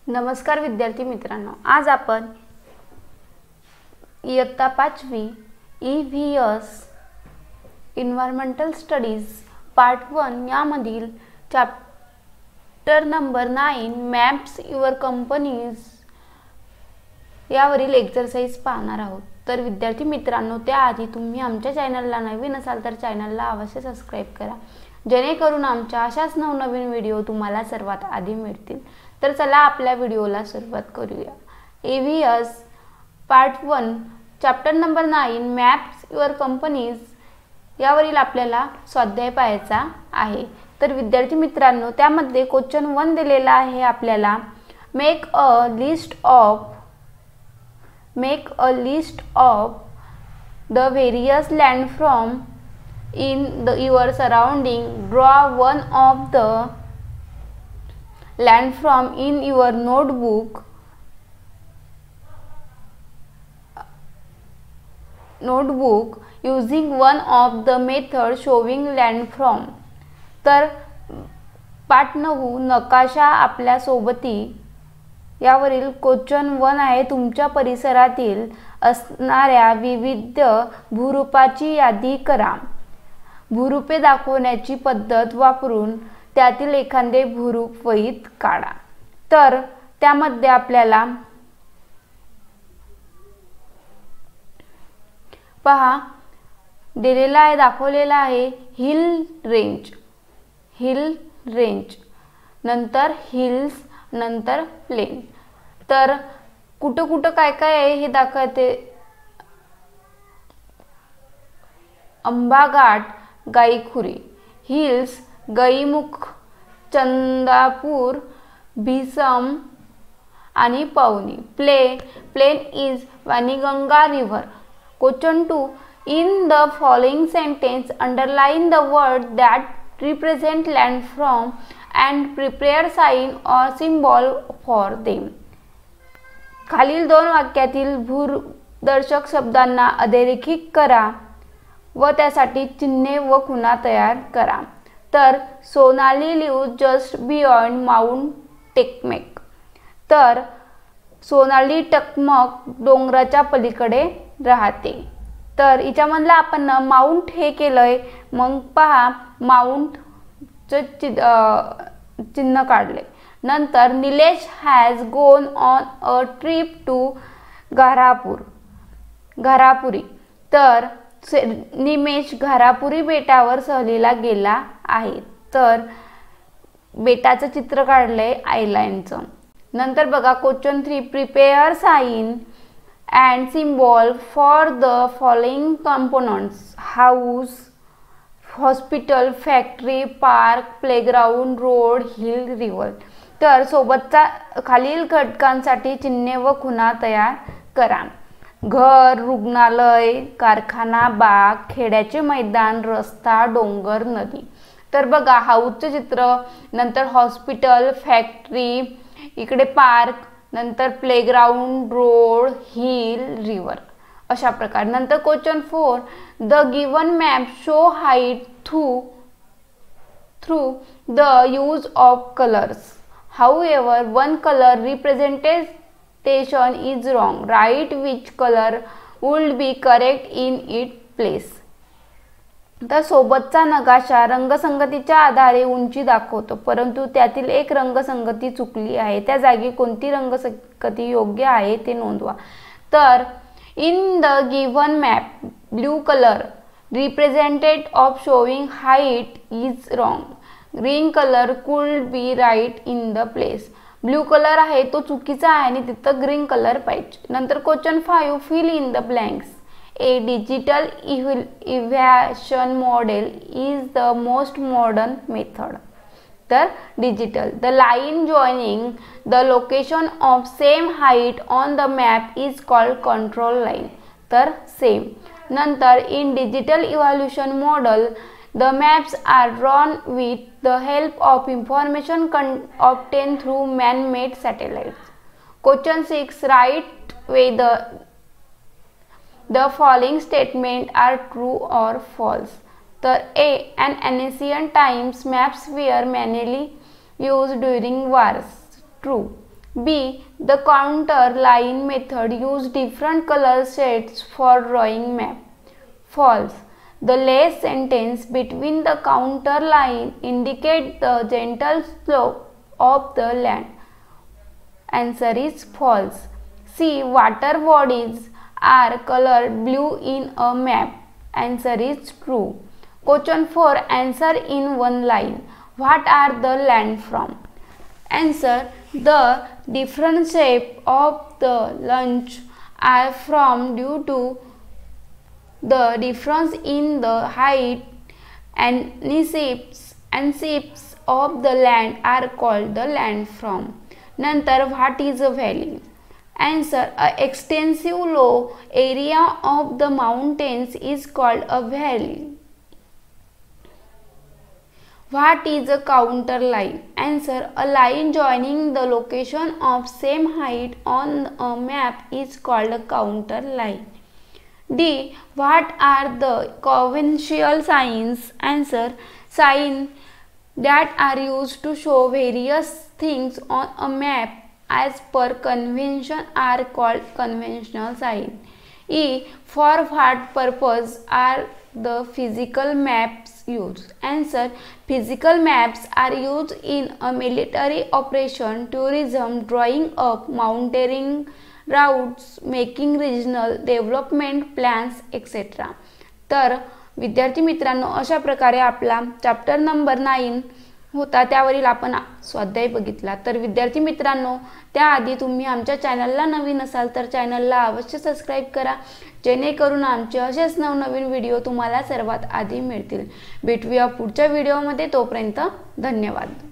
नमस्कार विद्यार्थी मित्रांनो, आज आपण इयत्ता 5वी EVS एन्व्हायरमेंटल स्टडीज पार्ट 1 यामधील chapter number 9 maps your companies यावरील एक्सरसाइज पाहणार आहोत। तर विद्यार्थी मित्रांनो, त्याआधी तुम्ही आमच्या चॅनलला नवीन असाल तर चॅनलला अवश्य सबस्क्राइब करा, जेणेकरून आमच्या अशाच नवनवीन व्हिडिओ तुम्हाला सर्वात आधी मिळतील। तर चला आपल्या व्हिडिओला सुरुवात करूया। EVS part 1 chapter number 9 maps your companies यावरील आपल्याला स्वाध्याय पाहायचा आहे। तर विद्यार्थी मित्रांनो, त्यामध्ये क्वेश्चन 1 दिलेला आहे आपल्याला, make a list of the various लँडफॉर्म in your surrounding, draw one of the landform in your notebook using one of the method showing landform। तर पाठ 9 नकाशा आपल्या सोबती यावरील क्वेश्चन 1 आहे। तुमच्या परिसरातील असणाऱ्या विविध भूरूपाची यादी करा। भूरूपे दाखवण्याची पद्धत वापरून त्यातील एखादे भूरूप वहीत काढा। तर त्यामध्ये आपल्याला पहा दिलेला आहे, दाखवलेला आहे हिल रेंज, नंतर हिल्स, नंतर प्लेन। तर कुठं कुठं काय काय आहे हे दाखवते। अंबाघाट, गाईखुरी, हिल्स गईमुख, चंदापूर, भीसम आणि Pavni. Plain is Wainganga river. Question 2 in the following sentence underline the word that represent landform and prepare sign और सिम्बॉल फॉर देम। खालील 2 वाक्यातील भूदर्शक शब्दांना अधोरेखित करा व त्यासाठी चिन्हे व खुणा तयार करा। तर Sonali live just beyond mount Takmak. तर सोनाली टकमक डोंगराच्या पलीकडे राहते। तर हिच्यामधला आपण माउंट हे केलंय, मग पहा माउंटचे चिन्ह काढले। नंतर Nilesh has gone on a trip to Gharapuri. तर निमेश घारापुरी बेटावर सहलीला गेला आहे। तर बेटाचं चित्र काढलंय आयलँडचं। नंतर बघा question 3 prepare sign and symbol for the following components, house, hospital, factory, park, playground, road, hill, river. तर सोबतचा खालील घटकांसाठी चिन्हे व खुणा तयार करा। घर, रुग्णालय, कारखाना, बाग, खेड्याचे मैदान, रस्ता, डोंगर, नदी। तर बघा हाऊसचे चित्र, नंतर हॉस्पिटल, फॅक्टरी, इकडे पार्क, नंतर प्लेग्राउंड, रोड, हिल, रिव्हर अशा प्रकारे। नंतर question 4 the given map show height through the use of colours, however one colour representation is wrong, write which color would be correct in its place। तर सोबतचा नकाशा रंगसंगतीच्या आधारे उंची दाखवतो, परंतु त्यातील एक रंगसंगती चुकली आहे। त्या जागी कोणती रंगसंगती योग्य आहे ते नोंदवा। तर in the given map blue colour represented of showing height is wrong, green colour could be right in the place. Blue colour आहे तो चुकीचा आहे आणि तिथं ग्रीन कलर पाहिजे। नंतर question 5 fill in the blanks, a digital evaluation model is the most modern method. तर digital, the line joining the location of same height on the map is called control line. तर same. नंतर in digital evaluation model the maps are drawn with the help of information obtained through man-made satellites। Question 6 write whether the following statement are true or false। तर A an ancient times maps were manually used during wars, true। B. The counter line method use different color shades for drawing map. False. The less sentence between the counter line indicate the gentle slope of the land. Answer is false. C. Water bodies are colored blue in a map. Answer is true. Question 4. Answer in one line. What are the land from? Answer. The different shape of the lunch are from due to the difference in the height and shapes of the land are called the land from. Nantar, what is a valley? Answer. A extensive low area of the mountains is called a valley. What is a counter line? Answer. A line joining the location of same height on a map is called a counter line. D. What are the conventional signs? Answer. Signs that are used to show various things on a map as per convention are called conventional signs. E. For what purpose are the physical maps used? Answer. Physical maps are used in a military operation, tourism, drawing up mountaineering routes, making regional development plans etcetera. तर विद्यार्थी मित्रांनो, अशा प्रकारे आपला chapter number 9 होता, त्यावरील आपण स्वाध्याय बघितला. तर विद्यार्थी मित्रांनो, त्याआधी तुम्ही आमच्या चॅनलला नवीन असाल तर चॅनलला अवश्य सबस्क्राईब करा, जेणेकरून आमचे असेच नवनवीन व्हिडिओ तुम्हाला सर्वात आधी मिळतील. भेटूया पुढच्या व्हिडिओमध्ये. तोपर्यंत धन्यवाद.